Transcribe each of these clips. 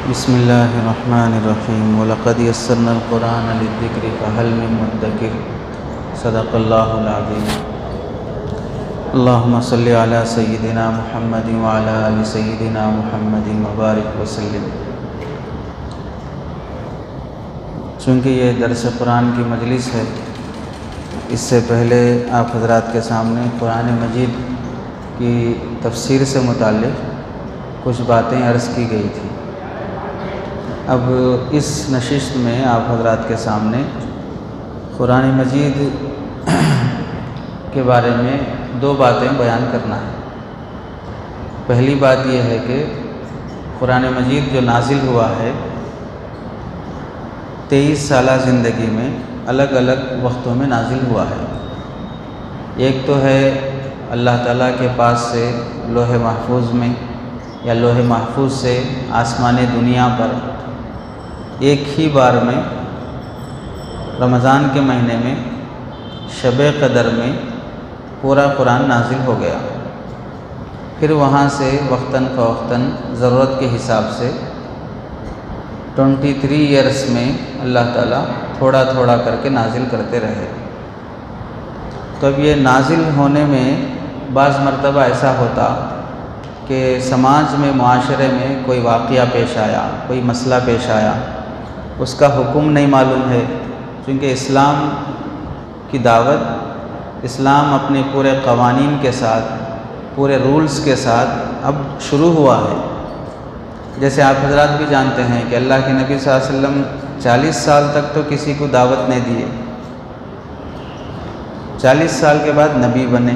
بسم اللہ الرحمن الرحیم وَلَقَدْ يَسَّرْنَا الْقُرْآنَ لِلذِّكْرِ فَهَلْ مِن مُّدَّكِرٍ صدق اللہ العظیم۔ اللہم صلی علی سیدنا محمد وعلی آل سیدنا محمد وبارک وسلم۔ چونکہ یہ درس قرآن کی مجلس ہے، اس سے پہلے آپ حضرات کے سامنے قرآن مجید کی تفسیر سے متعلق کچھ باتیں عرض کی گئی تھی۔ اب اس نشست میں آپ حضرات کے سامنے قرآن مجید کے بارے میں دو باتیں بیان کرنا ہے۔ پہلی بات یہ ہے کہ قرآن مجید جو نازل ہوا ہے 23 سالہ زندگی میں الگ الگ وقتوں میں نازل ہوا ہے۔ ایک تو ہے اللہ تعالیٰ کے پاس سے لوح محفوظ میں یا لوح محفوظ سے آسمان دنیا پر ایک ہی بار میں رمضان کے مہینے میں شب قدر میں پورا قرآن نازل ہو گیا۔ پھر وہاں سے وقتاً فوقتاً ضرورت کے حساب سے 23 ایئرس میں اللہ تعالیٰ تھوڑا تھوڑا کر کے نازل کرتے رہے۔ تو اب یہ نازل ہونے میں بعض مرتبہ ایسا ہوتا کہ سماج میں معاشرے میں کوئی واقعہ پیش آیا، کوئی مسئلہ پیش آیا، اس کا حکم نہیں معلوم ہے، چونکہ اسلام کی دعوت، اسلام اپنے پورے قوانین کے ساتھ، پورے رولز کے ساتھ اب شروع ہوا ہے۔ جیسے آپ حضرات بھی جانتے ہیں کہ اللہ کے نبی صلی اللہ علیہ وسلم 40 سال تک تو کسی کو دعوت نہیں دیے، 40 سال کے بعد نبی بنے،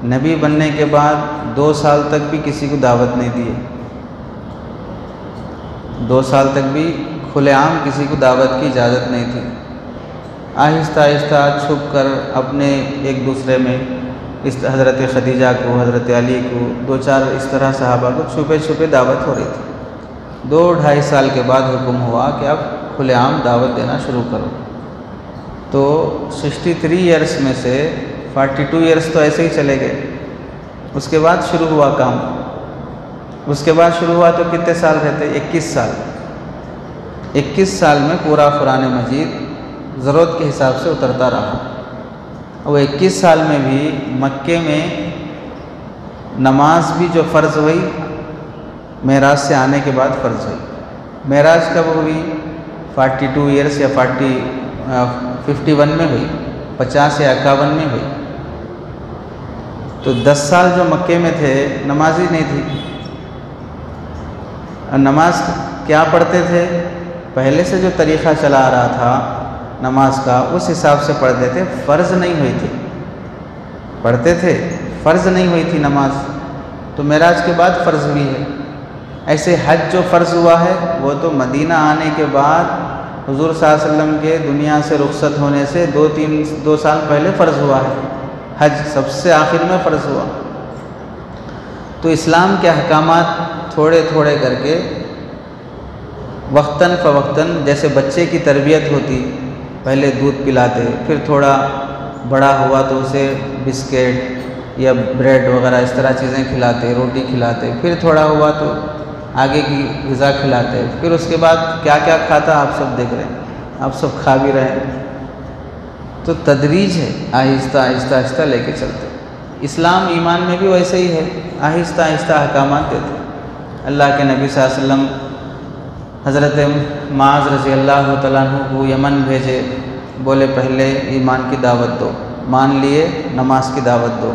نبی بننے کے بعد 2 سال تک بھی کسی کو دعوت نہیں دیے، 2 سال تک بھی کھلے عام کسی کو دعوت کی اجازت نہیں تھی۔ آہستہ آہستہ چھپ کر اپنے ایک دوسرے میں حضرت خدیجہ کو، حضرت علی کو، 2-4 اس طرح صحابہ کو چھپے چھپے دعوت ہو رہی تھی۔ 2-2.5 سال کے بعد حکم ہوا کہ اب کھلے عام دعوت دینا شروع کرو۔ تو 63 ایئرس میں سے 42 ایئرس تو ایسے ہی چلے گئے۔ اس کے بعد شروع ہوا کام، اس کے بعد شروع ہوا تو کتنے سال رہتے؟ 21 سال۔ 21 سال میں پورا قرآن مجید ضرورت کے حساب سے اترتا رہا۔ وہ 21 سال میں بھی مکے میں نماز بھی جو فرض ہوئی معراج سے آنے کے بعد فرض ہوئی۔ معراج کب ہوئی؟ 42 ایئرس یا 51 میں ہوئی، 50 یا 51 میں ہوئی۔ تو 10 سال جو مکے میں تھے نماز ہی نہیں تھی۔ اور نماز کیا پڑھتے تھے؟ پہلے سے جو طریقہ چلا آ رہا تھا نماز کا اس حساب سے پڑھتے تھے، فرض نہیں ہوئی تھی، پڑھتے تھے، فرض نہیں ہوئی تھی نماز، تو معراج کے بعد فرض ہوئی ہے۔ ایسے حج جو فرض ہوا ہے وہ تو مدینہ آنے کے بعد حضور صلی اللہ علیہ وسلم کے دنیا سے رخصت ہونے سے 2 سال پہلے فرض ہوا ہے۔ حج سب سے آخر میں فرض ہوا۔ تو اسلام کے احکامات تھوڑے تھوڑے کر کے وقتاً فوقتاً، جیسے بچے کی تربیت ہوتی، پہلے دودھ پلاتے، پھر تھوڑا بڑا ہوا تو اسے بسکٹ یا بریڈ وغیرہ اس طرح چیزیں کھلاتے، روٹی کھلاتے، پھر تھوڑا ہوا تو آگے کی غذا کھلاتے، پھر اس کے بعد کیا کیا کھاتا آپ سب دیکھ رہے ہیں، آپ سب کھا بھی رہے ہیں۔ تو تدریج ہے، آہستہ آہستہ آہستہ لے کے چلتے۔ اسلام ایمان میں بھی ویسے ہی ہے، آہستہ آہستہ احکامات دیتے۔ اللہ کے نبی صلی اللہ علیہ وسلم حضرت معاذ رضی اللہ تعالیٰ عنہ کو یمن بھیجے، بولے پہلے ایمان کی دعوت دو، مان لیے، نماز کی دعوت دو،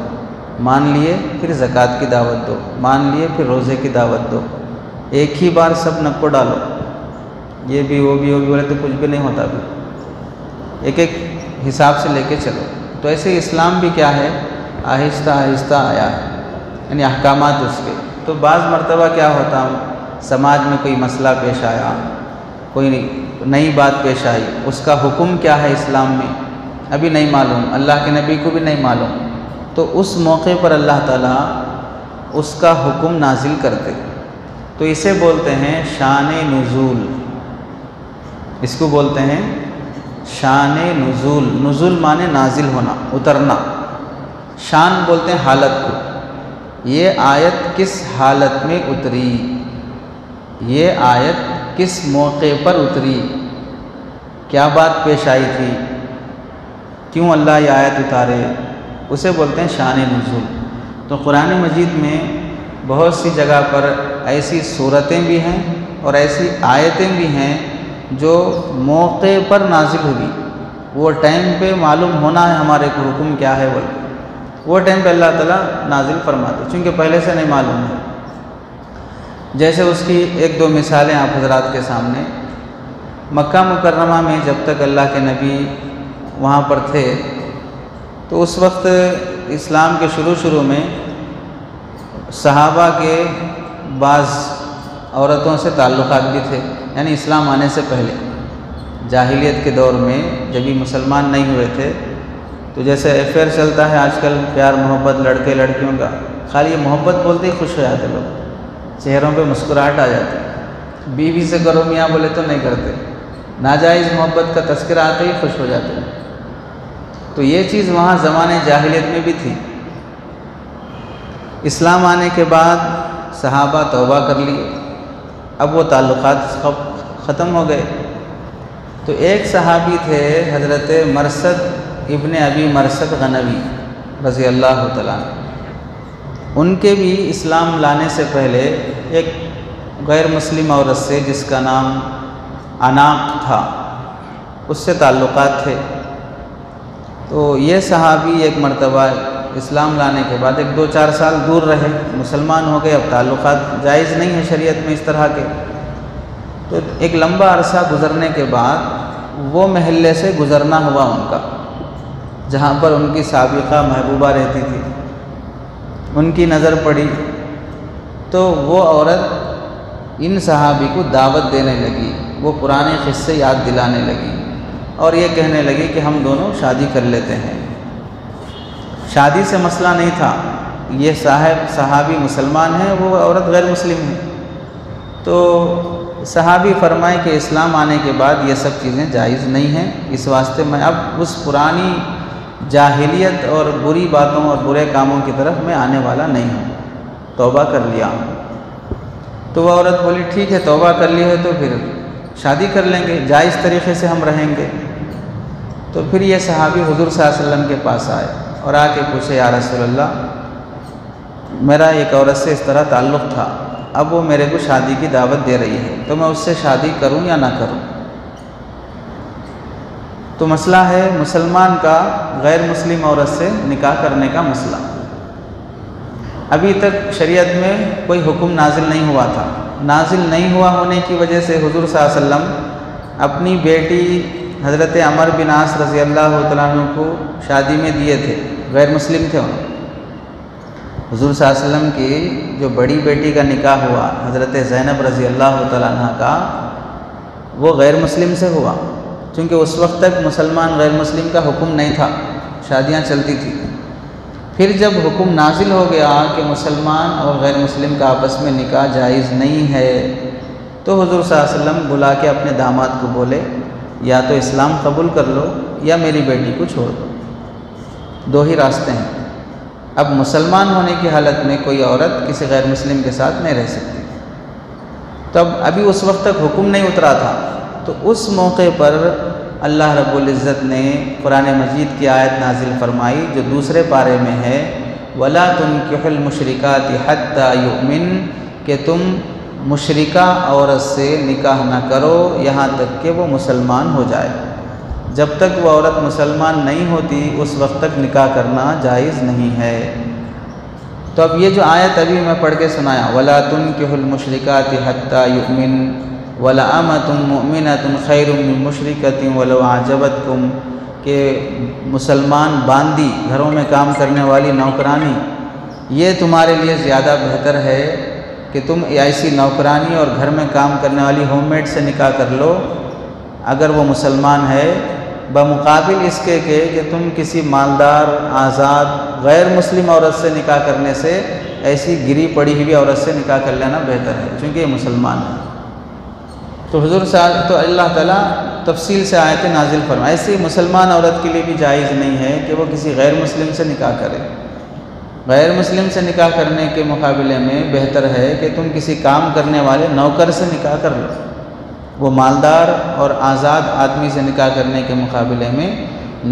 مان لیے، پھر زکوٰۃ کی دعوت دو، مان لیے، پھر روزے کی دعوت دو۔ ایک ہی بار سب نکو ڈالو، یہ بھی وہ بھی بولے تو کچھ بھی نہیں ہوتا بھی، ایک ایک حساب سے لے کے چلو۔ تو ایسے اسلام بھی کیا ہے، آہستہ آہستہ آیا ہے، یعنی احکامات اس کے۔ تو بعض مرتبہ کیا ہوتا، سماج میں کوئی مسئلہ پیش آیا، کوئی نئی بات پیش آئی، اس کا حکم کیا ہے اسلام میں ابھی نہیں معلوم، اللہ کے نبی کو بھی نہیں معلوم، تو اس موقع پر اللہ تعالیٰ اس کا حکم نازل کرتے۔ تو اسے بولتے ہیں شان نزول، اس کو بولتے ہیں شان نزول۔ نزول مانے نازل ہونا، اترنا، شان بولتے ہیں حالت کو۔ یہ آیت کس حالت میں اتری، یہ آیت کس موقع پر اتری، کیا بات پیش آئی تھی، کیوں اللہ یہ آیت اتارے، اسے بولتے ہیں شان نزول۔ تو قرآن مجید میں بہت سی جگہ پر ایسی صورتیں بھی ہیں اور ایسی آیتیں بھی ہیں جو موقع پر نازل ہوئی، وہ ٹائم پہ معلوم ہونا ہے ہمارے کو حکم کیا ہے بول کے، وہ ٹائم پہ اللہ تعالیٰ نازل فرماتے چونکہ پہلے سے نہیں معلوم ہے۔ جیسے اس کی ایک دو مثالیں آپ حضرات کے سامنے، مکہ مکرمہ میں جب تک اللہ کے نبی وہاں پر تھے تو اس وقت اسلام کے شروع میں صحابہ کے بعض عورتوں سے تعلقات بھی تھے، یعنی اسلام آنے سے پہلے جاہلیت کے دور میں جب بھی مسلمان نہیں ہوئے تھے تو جیسے افیئر چلتا ہے آج کل، پیار محبت لڑکے لڑکیوں کا، خالی یہ محبت بولتے ہی خوش ہو جاتے لوگ، چہروں پہ مسکراہٹ آ جاتی، بیوی سے کرو میاں بولے تو نہیں کرتے، ناجائز محبت کا تذکرہ آتے ہی خوش ہو جاتے ہیں۔ تو یہ چیز وہاں زمانے جاہلیت میں بھی تھی۔ اسلام آنے کے بعد صحابہ توبہ کر لیے، اب وہ تعلقات ختم ہو گئے۔ تو ایک صحابی تھے حضرت مرثد ابن ابی مرثد غنوی رضی اللہ تعالیٰ عنہ، ان کے بھی اسلام لانے سے پہلے ایک غیر مسلم عورت سے جس کا نام عناق تھا، اس سے تعلقات تھے۔ تو یہ صحابی ایک مرتبہ اسلام لانے کے بعد 1-2-4 سال دور رہے، مسلمان ہو گئے، اب تعلقات جائز نہیں ہیں شریعت میں اس طرح کے۔ تو ایک لمبا عرصہ گزرنے کے بعد وہ محلے سے گزرنا ہوا ان کا، جہاں پر ان کی سابقہ محبوبہ رہتی تھی، ان کی نظر پڑی تو وہ عورت ان صحابی کو دعوت دینے لگی، وہ پرانے قصے یاد دلانے لگی اور یہ کہنے لگی کہ ہم دونوں شادی کر لیتے ہیں۔ شادی سے مسئلہ نہیں تھا، یہ صحابی مسلمان ہیں، وہ عورت غیر مسلم ہے۔ تو صحابی فرمائے کہ اسلام آنے کے بعد یہ سب چیزیں جائز نہیں ہیں، اس واسطے میں اب اس پرانی جاہلیت اور بری باتوں اور برے کاموں کی طرف میں آنے والا نہیں ہوں، توبہ کر لیا ہوں۔ تو وہ عورت بولی ٹھیک ہے، توبہ کر لی ہے تو پھر شادی کر لیں گے، جائز طریقے سے ہم رہیں گے۔ تو پھر یہ صحابی حضور صلی اللہ علیہ وسلم کے پاس آئے اور آ کے پوچھے یا رسول اللہ، میرا ایک عورت سے اس طرح تعلق تھا، اب وہ میرے کو شادی کی دعوت دے رہی ہے، تو میں اس سے شادی کروں یا نہ کروں؟ تو مسئلہ ہے مسلمان کا غیر مسلم عورت سے نکاح کرنے کا مسئلہ۔ ابھی تک شریعت میں کوئی حکم نازل نہیں ہوا تھا، نازل نہیں ہوا ہونے کی وجہ سے حضور صلی اللہ علیہ وسلم اپنی بیٹی حضرت عمر بن عاص رضی اللہ تعالیٰ عنہ کو شادی میں دیے تھے، غیر مسلم تھے انہوں۔ حضور صلی اللہ علیہ وسلم کی جو بڑی بیٹی کا نکاح ہوا حضرت زینب رضی اللہ تعالیٰ عنہ کا، وہ غیر مسلم سے ہوا، چونکہ اس وقت تک مسلمان غیر مسلم کا حکم نہیں تھا، شادیاں چلتی تھیں۔ پھر جب حکم نازل ہو گیا کہ مسلمان اور غیر مسلم کا آپس میں نکاح جائز نہیں ہے، تو حضور صلی اللہ علیہ وسلم بلا کے اپنے داماد کو بولے یا تو اسلام قبول کر لو یا میری بیٹی کو چھوڑ دو، دو ہی راستے ہیں۔ اب مسلمان ہونے کی حالت میں کوئی عورت کسی غیر مسلم کے ساتھ نہیں رہ سکتی۔ تو ابھی اس وقت تک حکم نہیں اترا تھا، تو اس موقع پر اللہ رب العزت نے قرآن مجید کی آیت نازل فرمائی جو دوسرے پارے میں ہے، وَلَا تُنْكِحُوا الْمُشْرِكَاتِ حَتَّى يُؤْمِنْ، کہ تم مشرکہ عورت سے نکاح نہ کرو یہاں تک کہ وہ مسلمان ہو جائے۔ جب تک وہ عورت مسلمان نہیں ہوتی اس وقت تک نکاح کرنا جائز نہیں ہے۔ تو اب یہ جو آیت ابھی میں پڑھ کے سنایا، وَلَا تُنْكِحُوا الْمُشْرِكَاتِ حَتَّى يُؤْمِنْ وَلَأَمَةٌ مُؤْمِنَةٌ خَيْرٌ مِّن مُشْرِكَةٍ وَلَوْ أَعْجَبَتْكُمْ، کہ مسلمان باندی گھروں میں کام کرنے والی نوکرانی یہ تمہارے لیے زیادہ بہتر ہے کہ تم ایسی نوکرانی اور گھر میں کام کرنے والی ہوم میڈ سے نکاح کر لو اگر وہ مسلمان ہے، بمقابل اس کے کہ تم کسی مالدار آزاد غیر مسلم عورت سے نکاح کرنے سے ایسی گری پڑی ہوئی عورت سے نکاح کر لینا بہتر ہے چونکہ یہ مسلمان ہے۔ تو حضور صاحب تو اللہ تعالیٰ تفصیل سے آیتیں نازل فرمائے، ایسی مسلمان عورت کے لیے بھی جائز نہیں ہے کہ وہ کسی غیر مسلم سے نکاح کرے۔ غیر مسلم سے نکاح کرنے کے مقابلے میں بہتر ہے کہ تم کسی کام کرنے والے نوکر سے نکاح کر لو۔ وہ مالدار اور آزاد آدمی سے نکاح کرنے کے مقابلے میں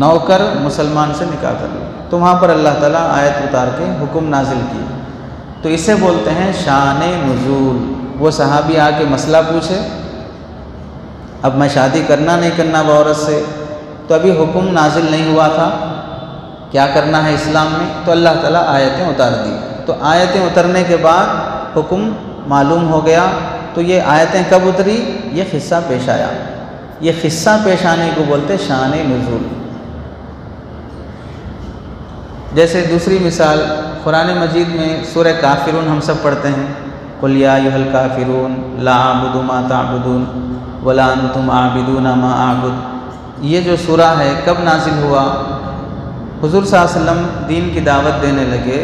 نوکر مسلمان سے نکاح کر لو۔ تو وہاں پر اللہ تعالیٰ آیت اتار کے حکم نازل کی، تو اسے بولتے ہیں شان نزول۔ وہ صحابی آ کے مسئلہ پوچھے، اب میں شادی کرنا نہیں کرنا وہ عورت سے، تو ابھی حکم نازل نہیں ہوا تھا کیا کرنا ہے اسلام میں، تو اللہ تعالیٰ آیتیں اتار دی۔ تو آیتیں اترنے کے بعد حکم معلوم ہو گیا۔ تو یہ آیتیں کب اتری؟ یہ قصہ پیش آیا۔ یہ قصہ پیش آنے کو بولتے شان نزول۔ جیسے دوسری مثال قرآن مجید میں سورہ کافرون ہم سب پڑھتے ہیں، قل یا ایھا الکافرون لا اعبد ما تعبدون ولا انتم عابدون ما اعبد۔ یہ جو سورہ ہے کب نازل ہوا؟ حضور صلی اللہ علیہ وسلم دین کی دعوت دینے لگے،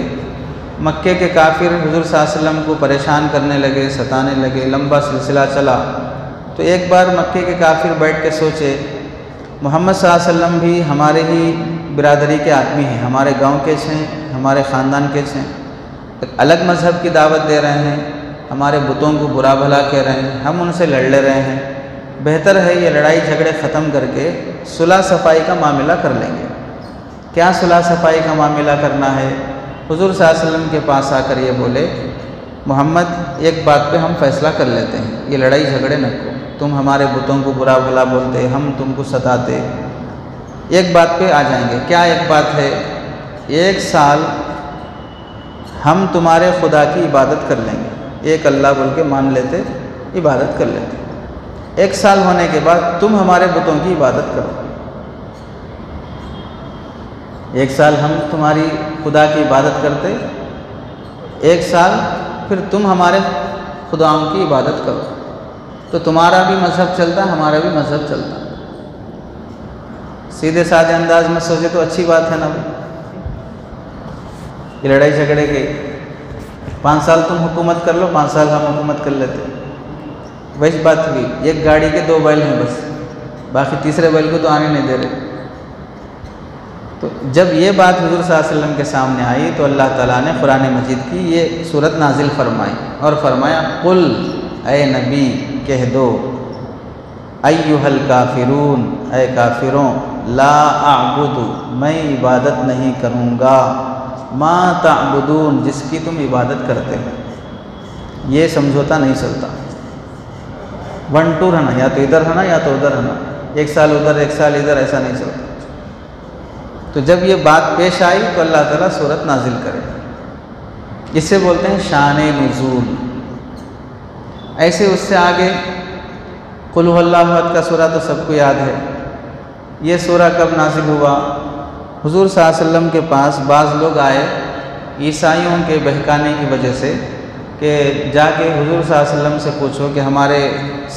مکے کے کافر حضور صلی اللہ علیہ وسلم کو پریشان کرنے لگے، ستانے لگے، لمبا سلسلہ چلا۔ تو ایک بار مکے کے کافر بیٹھ کے سوچے محمد صلی اللہ علیہ وسلم بھی ہمارے ہی برادری کے آدمی ہیں، ہمارے گاؤں کے ہیں، ہمارے خاندان کے ہیں، ایک الگ مذہب کی دعوت دے رہے ہیں، ہمارے بتوں کو برا بھلا کہہ رہے ہیں، ہم ان سے لڑ لے رہے ہیں، بہتر ہے یہ لڑائی جھگڑے ختم کر کے صلح صفائی کا معاملہ کر لیں گے۔ کیا صلح صفائی کا معاملہ کرنا ہے؟ حضور صلی اللہ علیہ وسلم کے پاس آ کر یہ بولے محمد ایک بات پہ ہم فیصلہ کر لیتے ہیں، یہ لڑائی جھگڑے نہ کو، تم ہمارے بتوں کو برا بھلا بولتے، ہم تم کو ستاتے، ایک بات پہ آ جائیں گے۔ کیا ایک بات ہے؟ 1 سال ہم تمہارے خدا کی عبادت کر لیں گے، ایک اللہ بول کے مان لیتے، عبادت کر لیتے، 1 سال ہونے کے بعد تم ہمارے بتوں کی عبادت کرو۔ 1 سال ہم تمہاری خدا کی عبادت کرتے، 1 سال پھر تم ہمارے خداؤں کی عبادت کرو، تو تمہارا بھی مذہب چلتا، ہمارا بھی مذہب چلتا۔ سیدھے سادھے انداز میں سوچے تو اچھی بات ہے نا بھائی، یہ لڑائی جھگڑے کے 5 سال تم حکومت کر لو، 5 سال ہم حکومت کر لیتے، ویسی بات ہوئی۔ ایک گاڑی کے 2 بیل ہیں بس، باقی تیسرے بیل کو تو آنے نہیں دے رہے۔ تو جب یہ بات حضور صلی اللہ علیہ وسلم کے سامنے آئی تو اللہ تعالیٰ نے قرآن مجید کی یہ صورت نازل فرمائی اور فرمایا قل، اے نبی کہہ دو، ایھا الکافرون، اے کافروں، لا اعبد، میں عبادت نہیں کروں گا، ما تعبدون، جس کی تم عبادت کرتے ہو۔ یہ سمجھوتا نہیں چلتا، 1 2 رہنا، یا تو ادھر رہنا یا تو ادھر رہنا، 1 سال ادھر 1 سال ادھر، ایسا نہیں چلتا۔ تو جب یہ بات پیش آئی تو اللہ تعالیٰ سورت نازل کرے، اس سے بولتے ہیں شان نزول۔ ایسے اس سے آگے قل هو اللہ احد کا سورہ تو سب کو یاد ہے۔ یہ سورہ کب نازل ہوا؟ حضور صلی اللہ علیہ وسلم کے پاس بعض لوگ آئے عیسائیوں کے بہکانے کی وجہ سے کہ جا کے حضور صلی اللہ علیہ وسلم سے پوچھو کہ ہمارے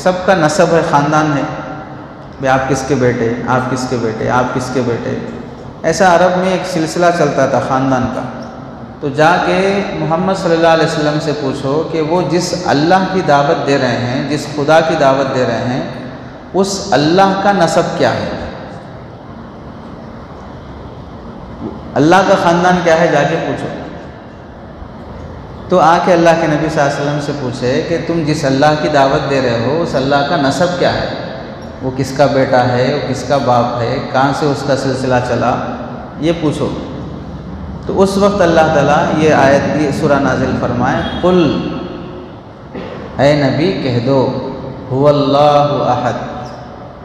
سب کا نسب ہے، خاندان ہے، بھئی آپ کس کے بیٹے، آپ کس کے بیٹے، آپ کس کے بیٹے، ایسا عرب میں ایک سلسلہ چلتا تھا خاندان کا۔ تو جا کے محمد صلی اللہ علیہ وسلم سے پوچھو کہ وہ جس اللہ کی دعوت دے رہے ہیں، جس خدا کی دعوت دے رہے ہیں، اس اللہ کا نسب کیا ہے، اللہ کا خاندان کیا ہے، جا کے پوچھو۔ تو آ کے اللہ کے نبی صلی اللہ علیہ وسلم سے پوچھے کہ تم جس اللہ کی دعوت دے رہے ہو اس اللہ کا نسب کیا ہے، وہ کس کا بیٹا ہے، وہ کس کا باپ ہے، کہاں سے اس کا سلسلہ چلا، یہ پوچھو۔ تو اس وقت اللہ تعالیٰ یہ آیت یہ سورہ نازل فرمائے قل، اے نبی کہہ دو، هو اللہ احد،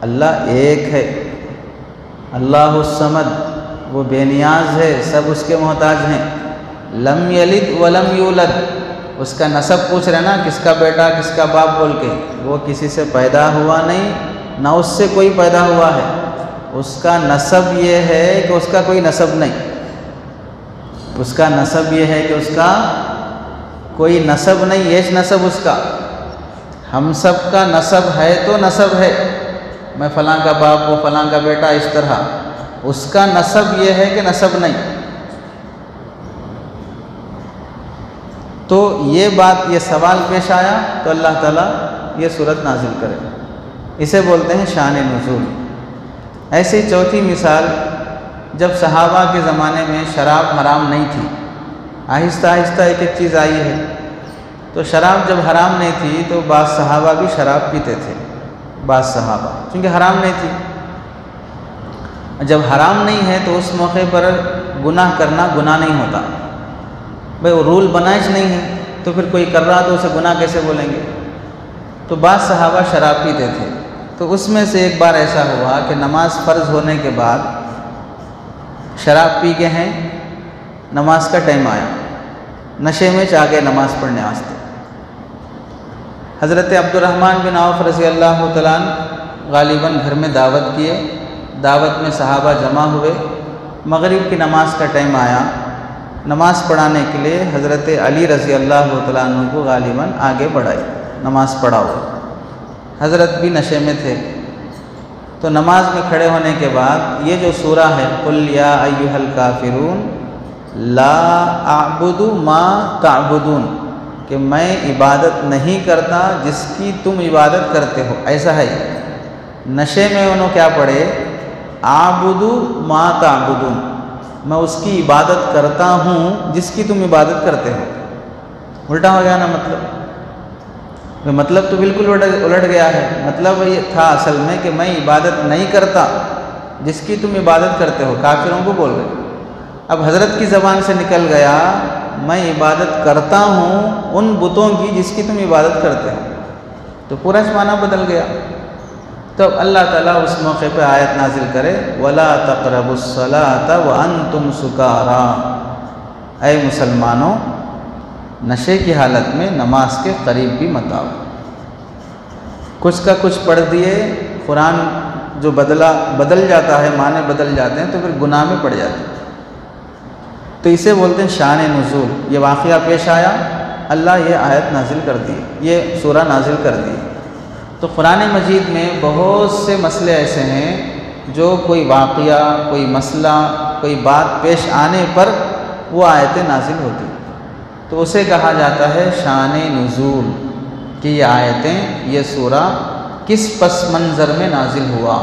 اللہ ایک ہے، اللہ الصمد، وہ بے نیاز ہے، سب اس کے محتاج ہیں، لم یلد ولم یولد، اس کا نسب پوچھ رہے نا، کس کا بیٹا کس کا باپ بول کے، وہ کسی سے پیدا ہوا نہیں، نہ اس سے کوئی پیدا ہوا ہے، اس کا نسب یہ ہے کہ اس کا کوئی نسب نہیں، اس کا نسب یہ ہے کہ اس کا کوئی نسب نہیں، یہ نسب اس کا، ہم سب کا نسب ہے تو نسب ہے، میں فلاں کا باپ، وہ فلاں کا بیٹا، اس طرح، اس کا نسب یہ ہے کہ نسب نہیں۔ تو یہ بات، یہ سوال پیش آیا تو اللہ تعالیٰ یہ صورت نازل کرے، اسے بولتے ہیں شان نزول۔ ایسی چوتھی مثال، جب صحابہ کے زمانے میں شراب حرام نہیں تھی، آہستہ آہستہ ایک ایک چیز آئی ہے۔ تو شراب جب حرام نہیں تھی تو بعض صحابہ بھی شراب پیتے تھے، بعض صحابہ، کیونکہ حرام نہیں تھی۔ جب حرام نہیں ہے تو اس موقع پر گناہ کرنا گناہ نہیں ہوتا، بھئی وہ رول بنائش نہیں ہے تو پھر کوئی کر رہا تو اسے گناہ کیسے بولیں گے؟ تو بعض صحابہ شراب پیتے تھے۔ تو اس میں سے ایک بار ایسا ہوا کہ نماز فرض ہونے کے بعد شراب پی کے ہیں، نماز کا ٹائم آیا، نشے میں چاہ گئے نماز پڑھنے واسطے۔ حضرت عبد الرحمن بن عوف رضی اللہ تعالیٰ عنہ غالباً گھر میں دعوت کیے، دعوت میں صحابہ جمع ہوئے، مغرب کی نماز کا ٹائم آیا، نماز پڑھانے کے لیے حضرت علی رضی اللہ تعالیٰ عنہ کو غالباً آگے بڑھائی، نماز پڑھاؤ۔ حضرت بھی نشے میں تھے، تو نماز میں کھڑے ہونے کے بعد یہ جو سورہ ہے قل یا ایھا الکافرون لا اعبد ما تعبدون، کہ میں عبادت نہیں کرتا جس کی تم عبادت کرتے ہو، ایسا ہے۔ نشے میں انہوں کیا پڑھے؟ اعبد ما تعبدون، میں اس کی عبادت کرتا ہوں جس کی تم عبادت کرتے ہو۔ الٹا ہو گیا نا مطلب تو بالکل الٹ گیا ہے۔ مطلب یہ تھا اصل میں کہ میں عبادت نہیں کرتا جس کی تم عبادت کرتے ہو، کافروں کو بول رہے۔ اب حضرت کی زبان سے نکل گیا میں عبادت کرتا ہوں ان بتوں کی جس کی تم عبادت کرتے ہو، تو پورا معنی بدل گیا۔ تو اللہ تعالیٰ اس موقع پہ آیت نازل کرے وَلَا تَقْرَبُوا الصَّلَاةَ وَأَنْتُمْ سُكَارَىٰ، اے مسلمانوں نشے کی حالت میں نماز کے قریب بھی مت آؤ۔ کچھ کا کچھ پڑھ دیے، قرآن جو بدل جاتا ہے، معنی بدل جاتے ہیں تو پھر گناہ میں پڑ جاتے ہیں۔ تو اسے بولتے ہیں شان نزول۔ یہ واقعہ پیش آیا، اللہ یہ آیت نازل کر دی، یہ سورہ نازل کر دی۔ تو قرآن مجید میں بہت سے مسئلے ایسے ہیں جو کوئی واقعہ، کوئی مسئلہ، کوئی بات پیش آنے پر وہ آیتیں نازل ہوتی، تو اسے کہا جاتا ہے شان نزول، کہ یہ آیتیں، یہ سورہ کس پس منظر میں نازل ہوا۔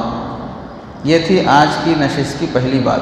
یہ تھی آج کی نشست کی پہلی بات۔